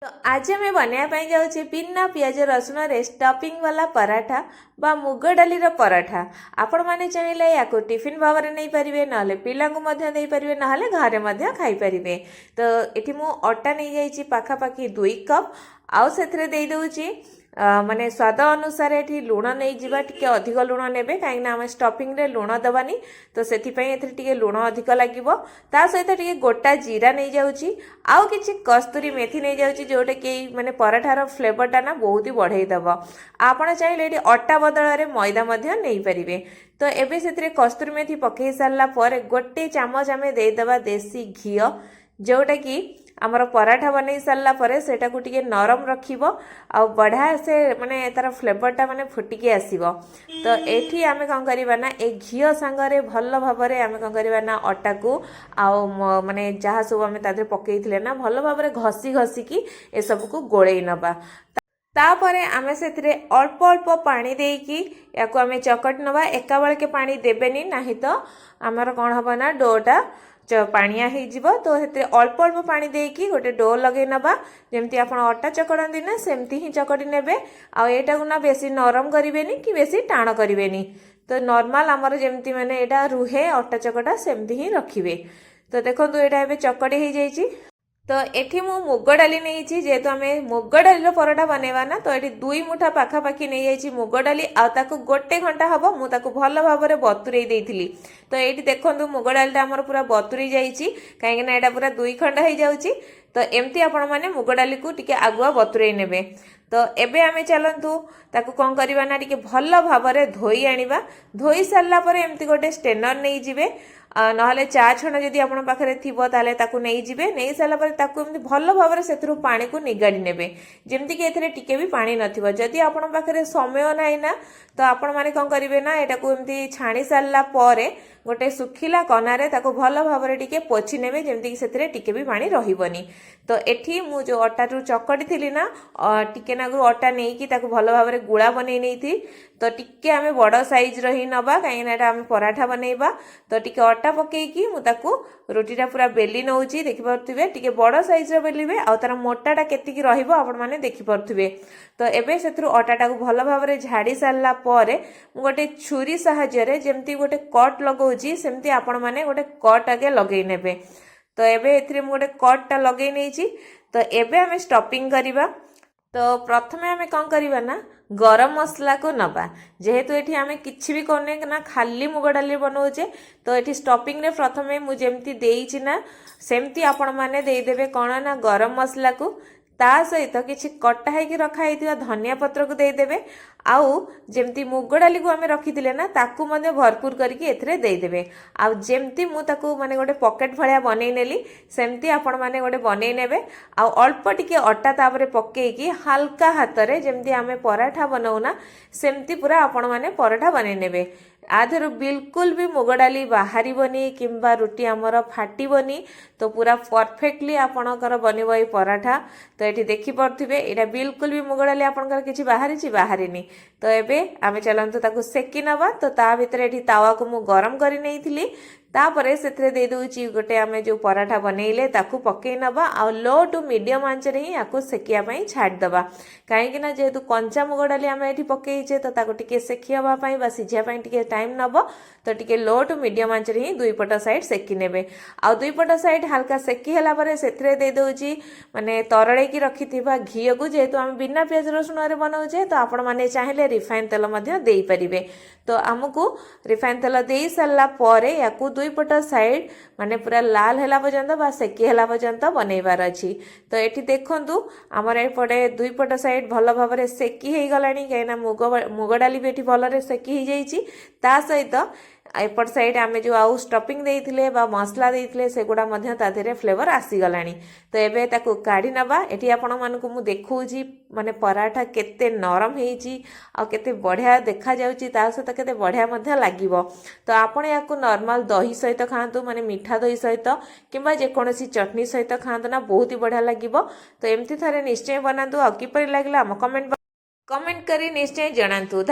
तो आज आम बनवाई जाऊँचे बिना पियाज रसुण रे स्टफिंग वाला पराठा बा मुग डाली पराठा। आपण मैंने चाहिए या टिफिन भाव में नहीं पारे ना पिला पारे ना घरे खाईपारे। तो ये मु अटा नहीं जाइए पाखापाखि 2 कप आउ से देदे माने स्वाद अनुसार ये लुण नहीं जावा टी अधिक लुण ने कहीं आम स्टफिंग रे लुण दबानी तो से टी लुण अधिक लगे ता सहित टी गोटा जीरा नहीं जाऊँगी आउ कि कस्तूरी मेथी नहीं जाऊँगी जोटा कि माने पराठार फ्लेवरटा ना बहुत ही बढ़ईदेव। आपड़ चाहिए ये अटा बदल में मैदा नहीं पारे। तो एबे से कस्तूरी मेथी पकई सारा पर गोटे चामच आम देदेबा देसी घी जोटा कि आमर पराठा बन सारा पर सेटा को टिके नरम रखिबो आ बढ़िया से माने तार फ्लेवरटा माने फुटिकी आसीबो। तो एठी आमे कौन करिबा ना ए घी सांगरे भल भाबरे आमे कौन करिबा ना अटा को आ माने जहाँ सब आमे तादरे पकईथिले ना भल भाबरे घसी घसी की ए सब को गोळेई नबा। तापरे आमे सेतिरे अल्प अल्प पानी देकी याको आमे चकट नबा एका बेले के पानी देबेनी नाही तो आमर कौन हबा ना डोटा पानिया हो। तो से अल्प अल्प पानी देकी गोटे डो लगे नबा जमती आप अटा चकड़ती ना सेमती ही चकड़ी ने आटा को ना बेसी नरम करें कि बेसी टाण करें। तो नॉर्मल आमर जमती मैंने यहाँ रुहे अटा चकटा सेमती ही रखिए। तो देखो यहाँ चकड़ी हो जाइए। तो एठी मु मुग डाली नहीं जेहेतु आम मुग डाली पराठा बनवा ना तो ये 2 मुठा पाखापाखि नहीं जाइए मुग डाली आउ गोटे घंटा हम मुझे भल भाव में बतुरई देती। तो ये देखो मुग डालीटा आमर पूरा बतुरी जाइए कहीं यहाँ पूरा 2 खंड हो जाऊँगी। तो एमती आपण मैंने मुग डाली को टिके आगुआ बतुरई ने। तो एबे आमे चलतु ताकू कौन करवा ना टिके भल भाव में धोई आनिबा। धोई सारा पर एमती गोटे स्टेनर नहीं जिवे नहले चा छण जदि आपण पाखरे थिबो ताले ताकू नहीं जिवे। नहीं सारा पर ताकू एमती भल भाव में सेथुरु पानी को निगाड़ी नेबे जेमती कि एथरे टिके भी पानी नथिबो। जदि आपण पाखरे समय नाही ना तो आपण माने कौन करिवे ना एटा को एमती छाणी सारला परे गोटे सुखिला कनारे ताको भल भाव में टिके पोछि नेबे जेमती कि सेथरे टिके भी पानी रहिबोनी। तो एठी मु जो अटा रु चकड़ी थिली ना टिके नागु अटा नहीं कि ताको भल भाव में गुळा बनै नै थी। तो टिके आमे बड़ साइज रही नबा कहीं ना आमे पराठा बनैबा। तो टिके अटा पकेकी मु ताको रोटीटा पूरा बेली नौची देखि परथुबे टिके बड़ साइज रे बेलिबे आ तार मोटाटा केतिकी रहिबो आपण माने देखि परथुबे। तो एबे सेथुरु अटाटा को भल भाव में झाड़ी सारला परे मु गोटे छुरी सहाय्य रे जेमती गोटे कट लगौची सेमती आपण माने गोटे कट आगे लगै नेबे। तो एबे एथिरे मु गोटे कटटा लगै नैची। तो एबे आमे स्टफिंग करिबा। तो प्रथमे आमे कौन करवा ना गरम मसला को नबा जेहेतु ये आम कि भी करने ना खाली मुग डाली बनाऊे। तो ये स्टफिंग रे प्रथमे मुझे देइछि ना सेमती आपण माने देदेवे कौन ना गरम मसला को ता सहित किसी कटा है रखाई धनिया पत्र को देदेवे आउ जेमती मुग डाली को आम रखी ना ताकू मध्य भरपूर करके एथरे देदेवे। आउ जेमती मु ताकू माने गोटे पॉकेट भलिया बनै नेली सेमती आपण माने गोटे बनै नेबे आउ अल्प टिके अटा तापरे पकेकी हल्का हाथ रे जेमती आमे पराठा बनाउना सेमती पूरा आपण माने पराठा बनै नेबे। आधर बिल्कुल भी मुग डाली बाहरबनी किंबा रुटी आमर फाटबनी। तो पूरा परफेक्टली आपणकर बनब ये पराठा। तो ये देखि पड़े यहाँ बिल्कुल भी मुग डाली आपंकर किसी बाहरी बाहरी। तो एबे आमे चलतु ताकू सेकी नबा। तो ता भितर ये तावा को मु गरम कर नहीं तापरे से दे दूची गोटे आमे जो पराठा बनइले ताकू पकई नबा आ लो टू मीडियम आंच रे ही याकू सेकिया पई छाड़ दबा कहीं ना जेहेतु कंचा मुग डाली आमे एठी पकईचे तो ताकू टिके सेकी हबा पई बा सिझिया पई टिके टाइम नबो। तो टिके लो टू मीडियम आंच रे ही 2 पट साइड सेकी नेबे आ 2 पट साइड हल्का सेकी हला परे सेथरे दे दोची माने तरळे की रखिथिबा घी को जेहेतु आमे बिना प्याज रसुण रे बनाउचे तो आपण माने चाहिले रिफाइन तेल मध्य देई परिबे। तो हमकू रिफाइन तेल देई सारला परे याकू 2 पट साइड माने पूरा लाल हैला पर्यंत बा सेकी हैला पर्यंत बनैबार अछि। तो एठी देखंतु हमर एपटे 2 पट साइड भल भाव में सेकी हे गलानी कहीं मुग डाली भी एठी भल रे सेकी ही जाइछि। ता सहित एपट साइड आमे जो आउ स्टफिंग देइथिले बा मसला देइथिले सेगुडा मध्य ता देरे फ्लेवर आसी गलानी। तो एबे ताकू काढी नबा। एठी आपण मानकु मु देखौछि माने पराठा केते नरम हेइछि आ केते बढ़िया देखा जाउछि ता सहित केते बढ़िया मध्य लागिवो। तो आपण याकू नॉर्मल दही सहित खांतु माने मीठा दही सहित किंबा जे कोनोसी चटनी सहित खांतु ना बहुत ही बढ़िया लागिवो। तो एमती थारे निश्चय बनातु आ किपरि लागला हम कमेंट करी निश्चय जणांतु।